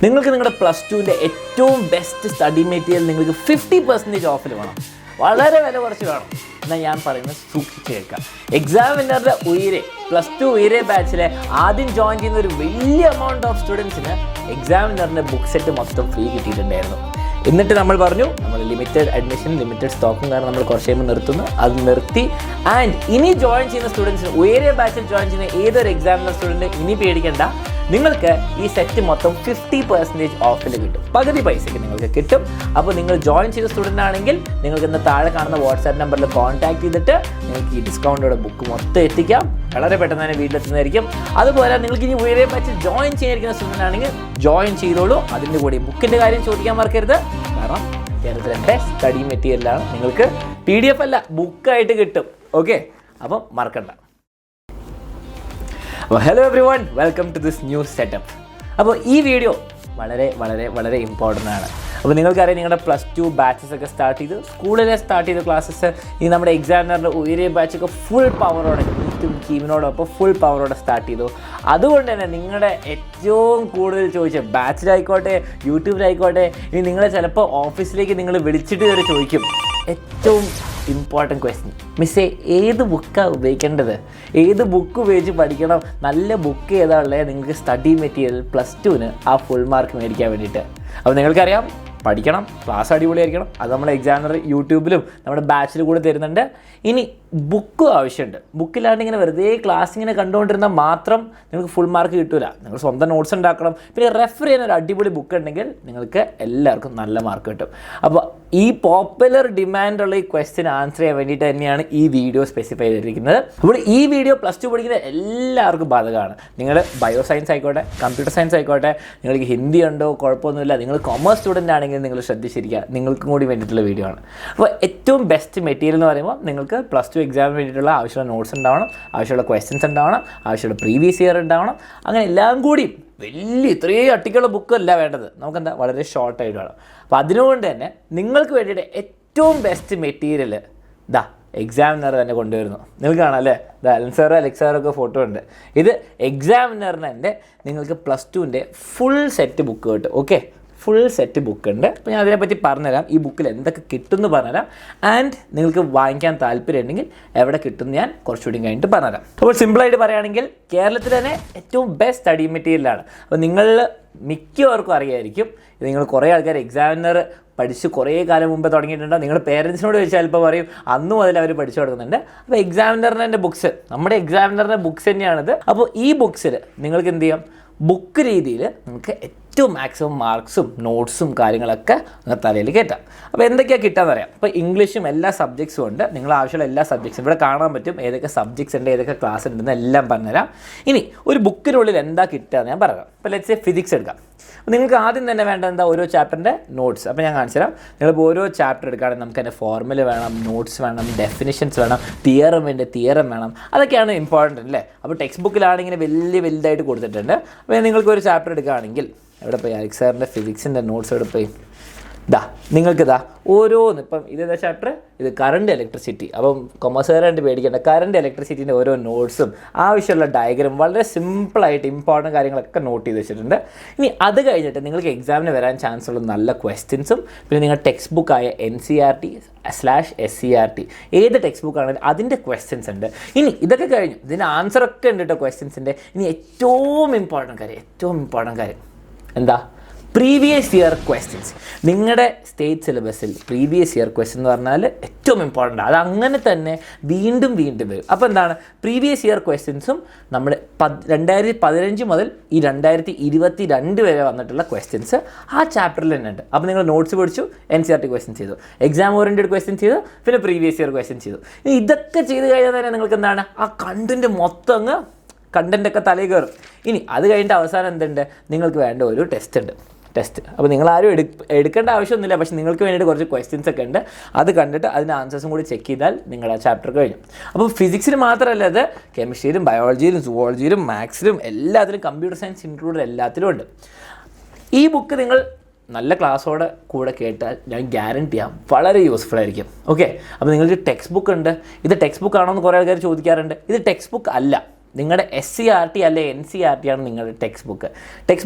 നിങ്ങൾക്ക് നിങ്ങളുടെ പ്ലസ് ടുവിൻ്റെ ഏറ്റവും ബെസ്റ്റ് സ്റ്റഡി മെറ്റീരിയൽ നിങ്ങൾക്ക് 50% ഓഫിൽ വേണം, വളരെ വില കുറച്ച് വേണം എന്നാൽ ഞാൻ പറയുന്നത് സൂക്ഷിച്ച് കേൾക്കാം. എക്സാമിനറുടെ ഉയരെ പ്ലസ് ടു ഉയരെ ബാച്ചിലെ ആദ്യം ജോയിൻ ചെയ്യുന്ന ഒരു വലിയ എമൗണ്ട് ഓഫ് സ്റ്റുഡൻസിന് എക്സാമിനറിൻ്റെ ബുക്ക് സെറ്റ് മൊത്തം ഫ്രീ കിട്ടിയിട്ടുണ്ടായിരുന്നു. എന്നിട്ട് നമ്മൾ പറഞ്ഞു നമ്മൾ ലിമിറ്റഡ് അഡ്മിഷൻ ലിമിറ്റഡ് സ്റ്റോക്കും കാരണം നമ്മൾ കുറച്ച് കഴിയുമ്പോൾ നിർത്തുന്നു. അത് നിർത്തി. ആൻഡ് ഇനി ജോയിൻ ചെയ്യുന്ന സ്റ്റുഡൻസിന് ഉയരെ ബാച്ചിൽ ജോയിൻ ചെയ്യുന്ന ഏതൊരു എക്സാമിനർ സ്റ്റുഡൻറ്റ് ഇനി പേടിക്കേണ്ട, നിങ്ങൾക്ക് ഈ സെറ്റ് മൊത്തം 50% ഓഫിൽ കിട്ടും, പകുതി പൈസയ്ക്ക് നിങ്ങൾക്ക് കിട്ടും. അപ്പോൾ നിങ്ങൾ ജോയിൻ ചെയ്ത സ്റ്റുഡൻ്റ് ആണെങ്കിൽ നിങ്ങൾക്ക് ഇന്ന് താഴെ കാണുന്ന വാട്സാപ്പ് നമ്പറിൽ കോൺടാക്ട് ചെയ്തിട്ട് നിങ്ങൾക്ക് ഈ ഡിസ്കൗണ്ടോടെ ബുക്ക് മൊത്തം എത്തിക്കാം. വളരെ പെട്ടെന്ന് തന്നെ വീട്ടിലെത്തുന്നതായിരിക്കും. അതുപോലെ നിങ്ങൾക്ക് ഇനി ഉയരെ ബാച്ചിൽ ജോയിൻ ചെയ്യാനിരിക്കുന്ന സ്റ്റുഡൻ്റ് ആണെങ്കിൽ ജോയിൻ ചെയ്തോളൂ. അതിൻ്റെ കൂടി ബുക്കിൻ്റെ കാര്യം ചോദിക്കാൻ മറക്കരുത്. കാരണം കേരളത്തിലെ ബെസ്റ്റ് സ്റ്റഡി മെറ്റീരിയലാണ്, നിങ്ങൾക്ക് PDF അല്ല ബുക്കായിട്ട് കിട്ടും. ഓക്കെ, അപ്പം മറക്കണ്ട. അപ്പോൾ hello everyone, welcome to this new setup. അപ്പോൾ ഈ വീഡിയോ വളരെ വളരെ വളരെ ഇമ്പോർട്ടൻ്റ് ആണ്. അപ്പോൾ നിങ്ങൾക്കറിയാം നിങ്ങളുടെ പ്ലസ് ടു ബാച്ചസ് ഒക്കെ സ്റ്റാർട്ട് ചെയ്തു, സ്കൂളിലെ സ്റ്റാർട്ട് ചെയ്ത ക്ലാസ്സസ് ഇനി നമ്മുടെ എക്സാമിനറിൻ്റെ ഉയരെ ബാച്ചൊക്കെ ഫുൾ പവറോടെ ടീമിനോടൊപ്പം ഫുൾ പവറോടെ സ്റ്റാർട്ട് ചെയ്തു. അതുകൊണ്ട് തന്നെ നിങ്ങളുടെ ഏറ്റവും കൂടുതൽ ചോദിച്ച ബാച്ചിലായിക്കോട്ടെ യൂട്യൂബിലായിക്കോട്ടെ ഇനി നിങ്ങളെ ചിലപ്പോൾ ഓഫീസിലേക്ക് നിങ്ങൾ വിളിച്ചിട്ട് വരെ ചോദിക്കും ഏറ്റവും ഇമ്പോർട്ടൻറ്റ് ക്വസ്റ്റ്യൻ, മിസ്സേ ഏത് ബുക്കാണ് ഉപയോഗിക്കേണ്ടത്, ഏത് ബുക്ക് ഉപയോഗിച്ച് പഠിക്കണം, നല്ല ബുക്ക് ഏതാ ഉള്ളത് നിങ്ങൾക്ക് സ്റ്റഡി മെറ്റീരിയൽ പ്ലസ് ടുവിന് ആ ഫുൾ മാർക്ക് മേടിക്കാൻ വേണ്ടിയിട്ട്. അപ്പോൾ നിങ്ങൾക്കറിയാം പഠിക്കണം, ക്ലാസ് അടിപൊളിയായിരിക്കണം. അത് നമ്മുടെ എക്സാമിനർ യൂട്യൂബിലും നമ്മുടെ ബാച്ചിൽ കൂടെ തരുന്നുണ്ട്. ഇനി ബുക്കും ആവശ്യമുണ്ട്. ബുക്കില്ലാണ്ട് ഇങ്ങനെ വെറുതെ ക്ലാസ് ഇങ്ങനെ കണ്ടുകൊണ്ടിരുന്നാൽ മാത്രം നിങ്ങൾക്ക് ഫുൾ മാർക്ക് കിട്ടില്ല. നിങ്ങൾ സ്വന്തം നോട്ട്സ് ഉണ്ടാക്കണം. പിന്നെ റെഫർ ചെയ്യുന്ന ഒരു അടിപൊളി ബുക്ക് ഉണ്ടെങ്കിൽ നിങ്ങൾക്ക് എല്ലാവർക്കും നല്ല മാർക്ക് കിട്ടും. അപ്പോൾ ഈ പോപ്പുലർ ഡിമാൻഡുള്ള ഈ ക്വസ്റ്റ്യൻ ആൻസർ ചെയ്യാൻ വേണ്ടിയിട്ട് തന്നെയാണ് ഈ വീഡിയോ സ്പെസിഫൈ ചെയ്തിരിക്കുന്നത്. അപ്പോൾ ഈ വീഡിയോ പ്ലസ് ടു പഠിക്കുന്ന എല്ലാവർക്കും ബാധകമാണ്. നിങ്ങൾ ബയോ സയൻസ് ആയിക്കോട്ടെ, കമ്പ്യൂട്ടർ സയൻസ് ആയിക്കോട്ടെ, നിങ്ങൾക്ക് ഹിന്ദി ഉണ്ടോ കുഴപ്പമൊന്നുമില്ല, നിങ്ങൾ കൊമേഴ്സ് സ്റ്റുഡൻ്റ് ആണെങ്കിൽ നിങ്ങൾ ശ്രദ്ധിച്ചിരിക്കുക, നിങ്ങൾക്കും കൂടി വേണ്ടിയിട്ടുള്ള വീഡിയോ ആണ്. അപ്പോൾ ഏറ്റവും ബെസ്റ്റ് മെറ്റീരിയൽ എന്ന് പറയുമ്പോൾ നിങ്ങൾക്ക് പ്ലസ് ടു എക്സാമിന് വേണ്ടിയിട്ടുള്ള ആവശ്യമുള്ള നോട്ട്സ് ഉണ്ടാവണം, ആവശ്യമുള്ള ക്വസ്റ്റ്യൻസ് ഉണ്ടാവണം, ആവശ്യമുള്ള പ്രീവിയസ് ഇയർ ഉണ്ടാവണം. അങ്ങനെ എല്ലാം കൂടി വലിയ ഇത്രയും അട്ടിക്കുള്ള ബുക്കല്ല വേണ്ടത്, നമുക്കെന്താ വളരെ ഷോർട്ടായിട്ട് വേണം. അപ്പോൾ അതിനുകൊണ്ട് തന്നെ നിങ്ങൾക്ക് വേണ്ടിയിട്ട് ഏറ്റവും ബെസ്റ്റ് മെറ്റീരിയൽ എക്സാമിനർ തന്നെ കൊണ്ടുവരുന്നു. നിങ്ങൾക്ക് കാണാം അല്ലേ, അലൻസാറോ അലക്സാറൊക്കെ ഫോട്ടോ ഉണ്ട്. ഇത് എക്സാമിനറിന് തന്നെ നിങ്ങൾക്ക് പ്ലസ് ടുവിൻ്റെ ഫുൾ സെറ്റ് ബുക്ക് കിട്ടും. ഓക്കെ, ഫുൾ സെറ്റ് ബുക്ക് ഉണ്ട്. അപ്പോൾ ഞാൻ അതിനെപ്പറ്റി പറഞ്ഞുതരാം, ഈ ബുക്കിൽ എന്തൊക്കെ കിട്ടുമെന്ന് പറഞ്ഞുതരാം. ആൻഡ് നിങ്ങൾക്ക് വാങ്ങിക്കാൻ താല്പര്യം ഉണ്ടെങ്കിൽ എവിടെ കിട്ടുമെന്ന് ഞാൻ കുറച്ചുകൂടി കഴിഞ്ഞിട്ട് പറഞ്ഞുതരാം. അപ്പോൾ സിമ്പിളായിട്ട് പറയുകയാണെങ്കിൽ കേരളത്തിൽ തന്നെ ഏറ്റവും ബെസ്റ്റ് സ്റ്റഡി മെറ്റീരിയലാണ്. അപ്പോൾ നിങ്ങൾ മിക്കവർക്കും അറിയായിരിക്കും, ഇത് നിങ്ങൾ കുറേ ആൾക്കാർ എക്സാമിനർ പഠിച്ച് കുറേ കാലം മുമ്പ് തുടങ്ങിയിട്ടുണ്ട്. നിങ്ങളുടെ പേരൻസിനോട് ചോദിച്ചാൽ ചിലപ്പോൾ പറയും അന്ന് മുതൽ അവർ പഠിച്ചു കൊടുക്കുന്നുണ്ട്. അപ്പോൾ എക്സാമിനറിൻ്റെ ബുക്സ്, നമ്മുടെ എക്സാമിനറിൻ്റെ ബുക്സ് തന്നെയാണിത്. അപ്പോൾ ഈ ബുക്സിൽ നിങ്ങൾക്ക് എന്ത് ചെയ്യാം, ബുക്ക് രീതിയിൽ നിങ്ങൾക്ക് ഏറ്റവും മാക്സിമം മാർക്സും നോട്ട്സും കാര്യങ്ങളൊക്കെ തലയിൽ കയറ്റാം. അപ്പോൾ എന്തൊക്കെയാണ് കിട്ടാമെന്ന് അറിയാം. അപ്പോൾ ഇംഗ്ലീഷും എല്ലാ സബ്ജക്ട്സും ഉണ്ട്, നിങ്ങൾ ആവശ്യമുള്ള എല്ലാ സബ്ജക്ട്സും ഇവിടെ കാണാൻ പറ്റും. ഏതൊക്കെ സബ്ജക്ട്സ് ഉണ്ട്, ഏതൊക്കെ ക്ലാസ് ഉണ്ടെന്ന് എല്ലാം പറഞ്ഞുതരാം. ഇനി ഒരു ബുക്കിനുള്ളിൽ എന്താ കിട്ടുക ഞാൻ പറയാം. ഇപ്പോൾ ലെറ്റ്സ് സേ ഫിസിക്സ് എടുക്കാം. നിങ്ങൾക്ക് ആദ്യം തന്നെ വേണ്ട എന്താ, ഓരോ ചാപ്റ്ററിൻ്റെ നോട്ട്സ്. അപ്പോൾ ഞാൻ കാണിച്ചു തരാം. നിങ്ങളിപ്പോൾ ഓരോ ചാപ്റ്റർ എടുക്കുകയാണെങ്കിൽ നമുക്ക് അതിൻ്റെ ഫോർമുല വേണം, നോട്ട്സ് വേണം, ഡെഫിനിഷൻസ് വേണം, തിയറം വേണം. അതൊക്കെയാണ് ഇമ്പോർട്ടൻ്റ് അല്ലേ. അപ്പോൾ ടെക്സ്റ്റ് ബുക്കിലാണെങ്കിൽ വലുതായിട്ട് കൊടുത്തിട്ടുണ്ട്. അപ്പോൾ നിങ്ങൾക്ക് ഒരു ചാപ്റ്റർ എടുക്കുകയാണെങ്കിൽ എവിടെ പോയി അലക്സ് സാറിൻ്റെ ഫിസിക്സിൻ്റെ നോട്ട്സ് എവിടെ പോയി നിങ്ങൾക്കിതാ ഓരോന്ന്. ഇപ്പം ഇതേതാ ചാപ്റ്റർ, ഇത് കറണ്ട് ഇലക്ട്രിസിറ്റി. അപ്പം കൊമേഴ്സുകാരായിട്ട് പേടിക്കേണ്ട, കറണ്ട് ഇലക്ട്രിസിറ്റിൻ്റെ ഓരോ നോട്ട്സും ആവശ്യമുള്ള ഡയഗ്രാം വളരെ സിമ്പിളായിട്ട് ഇമ്പോർട്ടൻറ്റ് കാര്യങ്ങളൊക്കെ നോട്ട് ചെയ്ത് വെച്ചിട്ടുണ്ട്. ഇനി അത് കഴിഞ്ഞിട്ട് നിങ്ങൾക്ക് എക്സാമിന് വരാൻ ചാൻസ് ഉള്ള നല്ല ക്വസ്റ്റ്യൻസും പിന്നെ നിങ്ങളുടെ ടെക്സ്റ്റ് ബുക്കായ NCERT/SCERT ഏത് ടെക്സ്റ്റ് ബുക്കാണെങ്കിലും അതിൻ്റെ ക്വസ്റ്റ്യൻസ് ഉണ്ട്. ഇനി ഇതൊക്കെ കഴിഞ്ഞു, ഇതിൻ്റെ ആൻസറൊക്കെ ഉണ്ട് കേട്ടോ ക്വസ്റ്റ്യൻസിൻ്റെ. ഇനി ഏറ്റവും ഇമ്പോർട്ടൻറ്റ് കാര്യം എന്താ, പ്രീവിയസ് ഇയർ ക്വസ്റ്റ്യൻസ്. നിങ്ങളുടെ സ്റ്റേറ്റ് സിലബസിൽ പ്രീവിയസ് ഇയർ ക്വസ്റ്റ്യൻ എന്ന് പറഞ്ഞാൽ ഏറ്റവും ഇമ്പോർട്ടൻ്റ്. അത് അങ്ങനെ തന്നെ വീണ്ടും വരും. അപ്പോൾ എന്താണ്, പ്രീവിയസ് ഇയർ ക്വസ്റ്റ്യൻസും നമ്മുടെ 2015 മുതൽ ഈ 2022 വരെ വന്നിട്ടുള്ള ക്വസ്റ്റ്യൻസ് ആ ചാപ്റ്ററിൽ തന്നെ ഉണ്ട്. അപ്പോൾ നിങ്ങൾ നോട്ട്സ് പഠിച്ചു, NCERT ക്വസ്റ്റ്യൻ ചെയ്തു, എക്സാം ഓറിയൻറ്റഡ് ക്വസ്റ്റ്യൻ ചെയ്തു, പിന്നെ പ്രീവിയസ് ഇയർ ക്വസ്റ്റ്യൻ ചെയ്തു. ഇതൊക്കെ ചെയ്ത് കഴിഞ്ഞാൽ തന്നെ നിങ്ങൾക്ക് എന്താണ്, ആ കണ്ടൻറ്റ് മൊത്തം അങ്ങ് കണ്ടൻറ്റൊക്കെ തലയിൽ കയറും. ഇനി അത് കഴിഞ്ഞിട്ട് അവസാനം എന്തുണ്ട്, നിങ്ങൾക്ക് വേണ്ട ഒരു ടെസ്റ്റ്. അപ്പോൾ നിങ്ങളാരും എടുക്കേണ്ട ആവശ്യമൊന്നുമില്ല, പക്ഷേ നിങ്ങൾക്ക് വേണ്ടിയിട്ട് കുറച്ച് ക്വസ്റ്റ്യൻസ് ഒക്കെ ഉണ്ട്. അത് കണ്ടിട്ട് അതിൻ്റെ ആൻസേഴ്സും കൂടി ചെക്ക് ചെയ്താൽ നിങ്ങളുടെ ആ ചാപ്റ്റർ കഴിഞ്ഞു. അപ്പോൾ ഫിസിക്സിന് മാത്രമല്ല, അത് കെമിസ്ട്രിയിലും ബയോളജിയിലും സുവോളജിയിലും മാത്സിലും എല്ലാത്തിലും, കമ്പ്യൂട്ടർ സയൻസ് ഇൻക്ലൂഡ് എല്ലാത്തിലും ഉണ്ട്. ഈ ബുക്ക് നിങ്ങൾ നല്ല ക്ലാസ്സോടെ കൂടെ കേട്ടാൽ ഞാൻ ഗ്യാരണ്ടി ചെയ്യാം വളരെ യൂസ്ഫുൾ ആയിരിക്കും. ഓക്കെ, അപ്പോൾ നിങ്ങൾക്ക് ടെക്സ്റ്റ് ബുക്ക് ഉണ്ട്. ഇത് ടെക്സ്റ്റ് ബുക്ക് ആണോ എന്ന് കുറേ ആൾക്കാർ ചോദിക്കാറുണ്ട്. ഇത് ടെക്സ്റ്റ് ബുക്ക് അല്ല. നിങ്ങളുടെ SCERT അല്ലെ NCERT ആണ് നിങ്ങളുടെ ടെക്സ്റ്റ്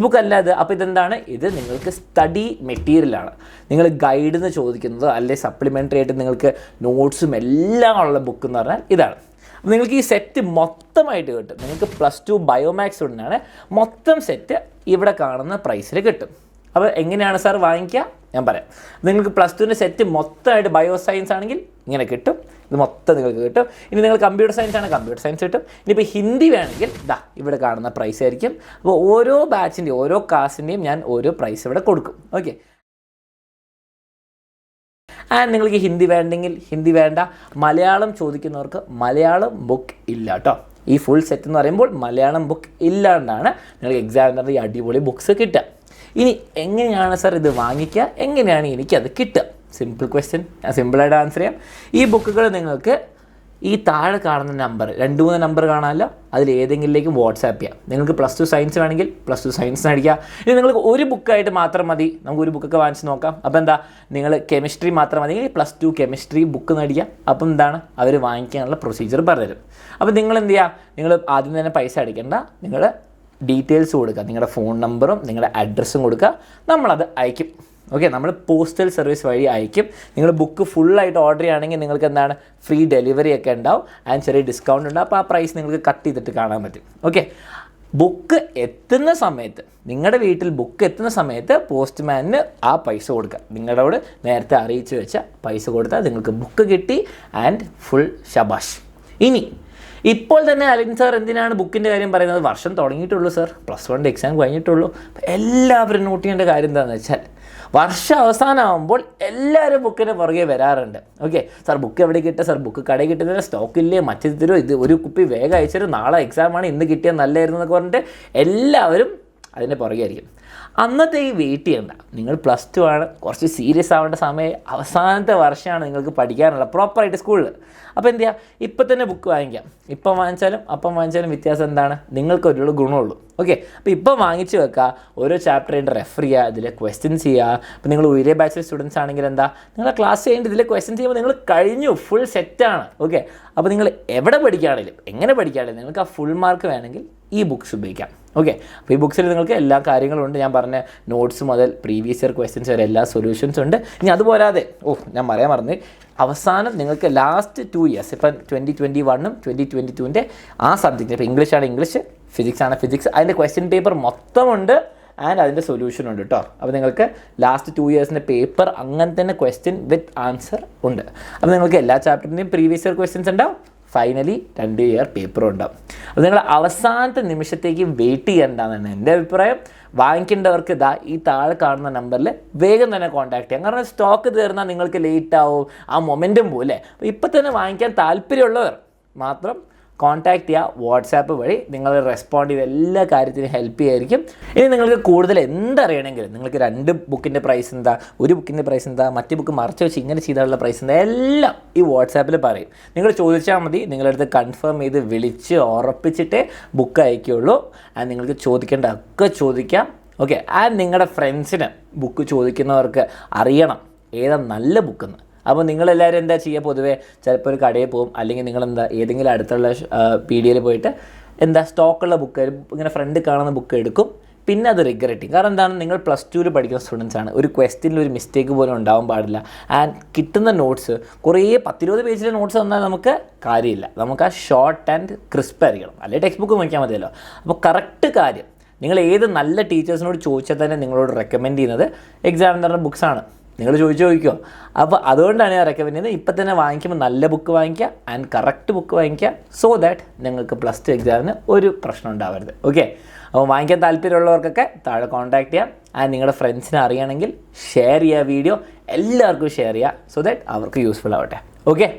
ബുക്ക് അല്ല ഇത്. അപ്പോൾ ഇതെന്താണ്? ഇത് നിങ്ങൾക്ക് സ്റ്റഡി മെറ്റീരിയലാണ്. നിങ്ങൾ ഗൈഡിൽ നിന്ന് ചോദിക്കുന്നത് അല്ലെ സപ്ലിമെൻ്ററി ആയിട്ട് നിങ്ങൾക്ക് നോട്ട്സും എല്ലാം ഉള്ള ബുക്ക് എന്ന് പറഞ്ഞാൽ ഇതാണ്. അപ്പോൾ നിങ്ങൾക്ക് ഈ സെറ്റ് മൊത്തമായിട്ട് കിട്ടും. നിങ്ങൾക്ക് +2 ബയോമാക്സ് സ്റ്റുഡൻ്റാണ്, മൊത്തം സെറ്റ് ഇവിടെ കാണുന്ന പ്രൈസിൽ കിട്ടും. അപ്പോൾ എങ്ങനെയാണ് സാർ വാങ്ങിക്കുക? ഞാൻ പറയാം. നിങ്ങൾക്ക് +2ൻ്റെ സെറ്റ് മൊത്തമായിട്ട് ബയോ സയൻസ് ആണെങ്കിൽ ഇങ്ങനെ കിട്ടും. ഇത് മൊത്തം നിങ്ങൾക്ക് കിട്ടും. ഇനി നിങ്ങൾ കമ്പ്യൂട്ടർ സയൻസ് ആണ്, കമ്പ്യൂട്ടർ സയൻസ് കിട്ടും. ഇനിയിപ്പോൾ ഹിന്ദി വേണമെങ്കിൽ ഇവിടെ കാണുന്ന പ്രൈസ് ആയിരിക്കും. അപ്പോൾ ഓരോ ബാച്ചിൻ്റെയും ഓരോ ക്ലാസ്സിൻ്റെയും ഞാൻ ഓരോ പ്രൈസ് ഇവിടെ കൊടുക്കും. ഓക്കെ. ആൻഡ് നിങ്ങൾക്ക് ഹിന്ദി വേണ്ടെങ്കിൽ ഹിന്ദി വേണ്ട. മലയാളം ചോദിക്കുന്നവർക്ക് മലയാളം ബുക്ക് ഇല്ല കേട്ടോ. ഈ ഫുൾ സെറ്റ് എന്ന് പറയുമ്പോൾ മലയാളം ബുക്ക് ഇല്ലാണ്ടാണ് നിങ്ങൾക്ക് എക്സാമിനർ ഈ അടിപൊളി ബുക്സ് കിട്ടുക. ഇനി എങ്ങനെയാണ് സാർ ഇത് വാങ്ങിക്കുക, എങ്ങനെയാണ് എനിക്കത് കിട്ടുക? സിമ്പിൾ ക്വസ്റ്റ്യൻ, ഞാൻ സിമ്പിളായിട്ട് ആൻസർ ചെയ്യാം. ഈ ബുക്കുകൾ നിങ്ങൾക്ക് ഈ താഴെ കാണുന്ന നമ്പർ 2-3 നമ്പർ കാണാമല്ലോ, അതിൽ ഏതെങ്കിലേക്ക് വാട്സാപ്പ് ചെയ്യാം. നിങ്ങൾക്ക് +2 സയൻസ് വേണമെങ്കിൽ +2 സയൻസ് അടിക്കുക. ഇനി നിങ്ങൾക്ക് ഒരു ബുക്കായിട്ട് മാത്രം മതി, നമുക്ക് ഒരു ബുക്കൊക്കെ വാങ്ങിച്ച് നോക്കാം. അപ്പോൾ എന്താ, നിങ്ങൾ കെമിസ്ട്രി മാത്രം മതി, +2 കെമിസ്ട്രി ബുക്ക് നടിക്കുക. അപ്പം എന്താണ്, അവർ വാങ്ങിക്കാനുള്ള പ്രൊസീജിയർ പറഞ്ഞുതരും. അപ്പോൾ നിങ്ങൾ എന്ത് ചെയ്യുക, നിങ്ങൾ ആദ്യം തന്നെ പൈസ അടിക്കേണ്ട, നിങ്ങൾ ഡീറ്റെയിൽസ് കൊടുക്കുക, നിങ്ങളുടെ ഫോൺ നമ്പറും നിങ്ങളുടെ അഡ്രസ്സും കൊടുക്കുക, നമ്മളത് അയക്കും. ഓക്കെ, നമ്മൾ പോസ്റ്റൽ സർവീസ് വഴി അയക്കും. നിങ്ങൾ ബുക്ക് ഫുള്ളായിട്ട് ഓർഡർ ചെയ്യുകയാണെങ്കിൽ നിങ്ങൾക്ക് എന്താണ് ഫ്രീ ഡെലിവറി ഒക്കെ ഉണ്ടാവും, ആൻഡ് ചെറിയ ഡിസ്കൗണ്ട് ഉണ്ടാവും. അപ്പോൾ ആ പ്രൈസ് നിങ്ങൾക്ക് കട്ട് ചെയ്തിട്ട് കാണാൻ പറ്റും. ഓക്കെ, ബുക്ക് എത്തുന്ന സമയത്ത്, നിങ്ങളുടെ വീട്ടിൽ ബുക്ക് എത്തുന്ന സമയത്ത് പോസ്റ്റ്മാനിന് ആ പൈസ കൊടുക്കുക. നിങ്ങളോട് നേരത്തെ അറിയിച്ച് വെച്ച പൈസ കൊടുത്താൽ നിങ്ങൾക്ക് ബുക്ക് കിട്ടി, ആൻഡ് ഫുൾ ശബാഷ്. ഇനി ഇപ്പോൾ തന്നെ അലിൻ സാർ എന്തിനാണ് ബുക്കിൻ്റെ കാര്യം പറയുന്നത്? വർഷം തുടങ്ങിയിട്ടുള്ളൂ സാർ, +1 എക്സാം കഴിഞ്ഞിട്ടുള്ളൂ. എല്ലാവരും നോട്ട് ചെയ്യേണ്ട കാര്യം എന്താണെന്ന് വെച്ചാൽ, വർഷം അവസാനമാകുമ്പോൾ എല്ലാവരും ബുക്കിന് പുറകെ വരാറുണ്ട്. ഓക്കെ, സാർ ബുക്ക് എവിടെ കിട്ടുക, സാർ ബുക്ക് കടയിൽ കിട്ടുന്നതിന് സ്റ്റോക്കില്ലേ, മറ്റു തരുമോ, ഇത് ഒരു കുപ്പി വേഗം അയച്ചൊരു നാളെ എക്സാമാണ്, ഇന്ന് കിട്ടിയാൽ നല്ലതായിരുന്നു എന്നൊക്കെ പറഞ്ഞിട്ട് എല്ലാവരും അതിൻ്റെ പുറകെ ആയിരിക്കും. അന്നത്തെ ഈ വെയിറ്റ് ചെയ്യണ്ട. നിങ്ങൾ +2 ആണ്, കുറച്ച് സീരിയസ് ആവേണ്ട സമയം, അവസാനത്തെ വർഷമാണ് നിങ്ങൾക്ക് പഠിക്കാനുള്ള പ്രോപ്പറായിട്ട് സ്കൂളിൽ. അപ്പോൾ എന്ത് ചെയ്യുക, ഇപ്പം തന്നെ ബുക്ക് വാങ്ങിക്കാം. ഇപ്പം വാങ്ങിച്ചാലും അപ്പം വാങ്ങിച്ചാലും വ്യത്യാസം എന്താണ്, നിങ്ങൾക്കൊരു ഗുണമുള്ളൂ. ഓക്കെ, അപ്പോൾ ഇപ്പം വാങ്ങിച്ച് വെക്കുക, ഓരോ ചാപ്റ്ററിൻ്റെ റെഫർ ചെയ്യുക, ഇതിലെ ക്വസ്റ്റ്യൻസ് ചെയ്യുക. അപ്പോൾ നിങ്ങൾ UYARE ബാച്ചിലർ സ്റ്റുഡൻസ് ആണെങ്കിൽ എന്താ, നിങ്ങളെ ക്ലാസ് കഴിഞ്ഞിട്ട് ഇതിലെ ക്വസ്റ്റ്യൻസ് ചെയ്യുമ്പോൾ നിങ്ങൾ കഴിഞ്ഞു, ഫുൾ സെറ്റാണ്. ഓക്കെ, അപ്പോൾ നിങ്ങൾ എവിടെ പഠിക്കുകയാണെങ്കിലും എങ്ങനെ പഠിക്കുകയാണെങ്കിലും നിങ്ങൾക്ക് ആ ഫുൾ മാർക്ക് വേണമെങ്കിൽ ഈ ബുക്സ് ഉപയോഗിക്കാം. ഓക്കെ, അപ്പോൾ ഈ ബുക്സിൽ നിങ്ങൾക്ക് എല്ലാ കാര്യങ്ങളും ഉണ്ട്. ഞാൻ പറഞ്ഞ നോട്ട്സ് മുതൽ പ്രീവിയസ് ഇയർ ക്വസ്റ്റ്യൻസ് വരെ എല്ലാ സൊല്യൂഷൻസ് ഉണ്ട്. ഇനി അതുപോലാതെ ഞാൻ പറയാൻ മറന്ന്, അവസാനം നിങ്ങൾക്ക് ലാസ്റ്റ് 2 ഇയേഴ്സ്, ഇപ്പം 2021-ഉം 2022-ൻ്റെ ആ സബ്ജക്റ്റ്, ഇപ്പോൾ ഇംഗ്ലീഷ് ആണ് ഇംഗ്ലീഷ്, ഫിസിക്സ് ആണ് ഫിസിക്സ്, അതിൻ്റെ ക്വസ്റ്റ്യൻ പേപ്പർ മൊത്തമുണ്ട്, ആൻഡ് അതിൻ്റെ സൊല്യൂഷൻ ഉണ്ട് കേട്ടോ. അപ്പോൾ നിങ്ങൾക്ക് ലാസ്റ്റ് 2 ഇയേഴ്സിൻ്റെ പേപ്പർ അങ്ങനെ തന്നെ ക്വസ്റ്റ്യൻ വിത്ത് ആൻസർ ഉണ്ട്. അപ്പോൾ നിങ്ങൾക്ക് എല്ലാ ചാപ്റ്ററിൻ്റെയും പ്രീവിയസ് ഇയർ ക്വസ്റ്റ്യൻസ് ഉണ്ടാവും, ഫൈനലി 2 ഇയർ പേപ്പറും ഉണ്ടാവും. അപ്പോൾ നിങ്ങൾ അവസാനത്തെ നിമിഷത്തേക്ക് വെയിറ്റ് ചെയ്യേണ്ടതാണ് എൻ്റെ അഭിപ്രായം. വാങ്ങിക്കേണ്ടവർക്ക് ഈ താഴെ കാണുന്ന നമ്പറിൽ വേഗം തന്നെ കോൺടാക്ട് ചെയ്യാം. കാരണം സ്റ്റോക്ക് തീർന്നാൽ നിങ്ങൾക്ക് ലേറ്റ് ആവും, ആ മൊമെൻറ്റും പോലെ. അപ്പോൾ ഇപ്പം തന്നെ വാങ്ങിക്കാൻ താല്പര്യമുള്ളവർ മാത്രം കോൺടാക്ട് ചെയ്യുക. വാട്സാപ്പ് വഴി നിങ്ങൾ റെസ്പോണ്ട് ചെയ്ത് എല്ലാ കാര്യത്തിനും ഹെൽപ്പ് ചെയ്യായിരിക്കും. ഇനി നിങ്ങൾക്ക് കൂടുതൽ എന്തറിയണമെങ്കിലും, നിങ്ങൾക്ക് 2 ബുക്കിൻ്റെ പ്രൈസ് എന്താ, ഒരു ബുക്കിൻ്റെ പ്രൈസ് എന്താ, മറ്റു ബുക്ക് മറച്ച് വെച്ച് ഇങ്ങനെ ചെയ്താലുള്ള പ്രൈസ് എന്താ, എല്ലാം ഈ വാട്സാപ്പിൽ പറയും. നിങ്ങൾ ചോദിച്ചാൽ മതി, നിങ്ങളടുത്ത് കൺഫേം ചെയ്ത് വിളിച്ച് ഉറപ്പിച്ചിട്ടേ ബുക്ക് അയക്കുകയുള്ളൂ. ആൻഡ് നിങ്ങൾക്ക് ചോദിക്കേണ്ട ഒക്കെ ചോദിക്കാം. ഓക്കെ, ആൻഡ് നിങ്ങളുടെ ഫ്രണ്ട്സിന് ബുക്ക് ചോദിക്കുന്നവർക്ക് അറിയണം ഏതാ നല്ല ബുക്കെന്ന്. അപ്പോൾ നിങ്ങളെല്ലാവരും എന്താ ചെയ്യുക, പൊതുവേ ചിലപ്പോൾ ഒരു കടയിൽ പോകും, അല്ലെങ്കിൽ നിങ്ങളെന്താ ഏതെങ്കിലും അടുത്തുള്ള PDയിൽ പോയിട്ട് സ്റ്റോക്കുള്ള ബുക്ക് ഇങ്ങനെ ഫ്രണ്ട് കാണുന്ന ബുക്ക് എടുക്കും, പിന്നെ അത് റിഗ്രറ്റ് ചെയ്യും. കാരണം എന്താണ്, നിങ്ങൾ +2 പഠിക്കുന്ന സ്റ്റുഡൻസ് ആണ്, ഒരു ക്വസ്റ്റ്യനിൽ ഒരു മിസ്റ്റേക്ക് പോലും ഉണ്ടാവാൻ പാടില്ല. ആൻഡ് കിട്ടുന്ന നോട്ട്സ് കുറേ 10-20 പേജിലെ നോട്ട്സ് തന്നാൽ നമുക്ക് കാര്യമില്ല, നമുക്ക് ആ ഷോർട്ട് ആൻഡ് ക്രിസ്പ് ആയിരിക്കണം, അല്ലെങ്കിൽ ടെക്സ്റ്റ് ബുക്ക് നോക്കിയാൽ മതിയല്ലോ. അപ്പോൾ കറക്റ്റ് കാര്യം, നിങ്ങൾ ഏത് നല്ല ടീച്ചേഴ്സിനോട് ചോദിച്ചാൽ തന്നെ നിങ്ങളോട് റെക്കമെൻഡ് ചെയ്യുന്നത് എക്സാമിനറുടെ ബുക്സാണ്. നിങ്ങൾ ചോദിക്കുമോ? അപ്പോൾ അതുകൊണ്ടാണ് ഞാൻ റെക്കമെൻഡ് ചെയ്യുന്നത്, ഇപ്പം തന്നെ വാങ്ങിക്കുമ്പോൾ നല്ല ബുക്ക് വാങ്ങിക്കുക, ആൻഡ് കറക്റ്റ് ബുക്ക് വാങ്ങിക്കുക, സോ ദാറ്റ് നിങ്ങൾക്ക് +2 എക്സാമിന് ഒരു പ്രശ്നം ഉണ്ടാവരുത്. ഓക്കെ, അപ്പോൾ വാങ്ങിക്കാൻ താല്പര്യമുള്ളവർക്കൊക്കെ താഴെ കോൺടാക്ട് ചെയ്യാം. ആൻഡ് നിങ്ങളുടെ ഫ്രണ്ട്സിനെ അറിയണമെങ്കിൽ ഷെയർ ചെയ്യുക, വീഡിയോ എല്ലാവർക്കും ഷെയർ ചെയ്യുക, സോ ദാറ്റ് അവർക്ക് യൂസ്ഫുൾ ആവട്ടെ. ഓക്കെ.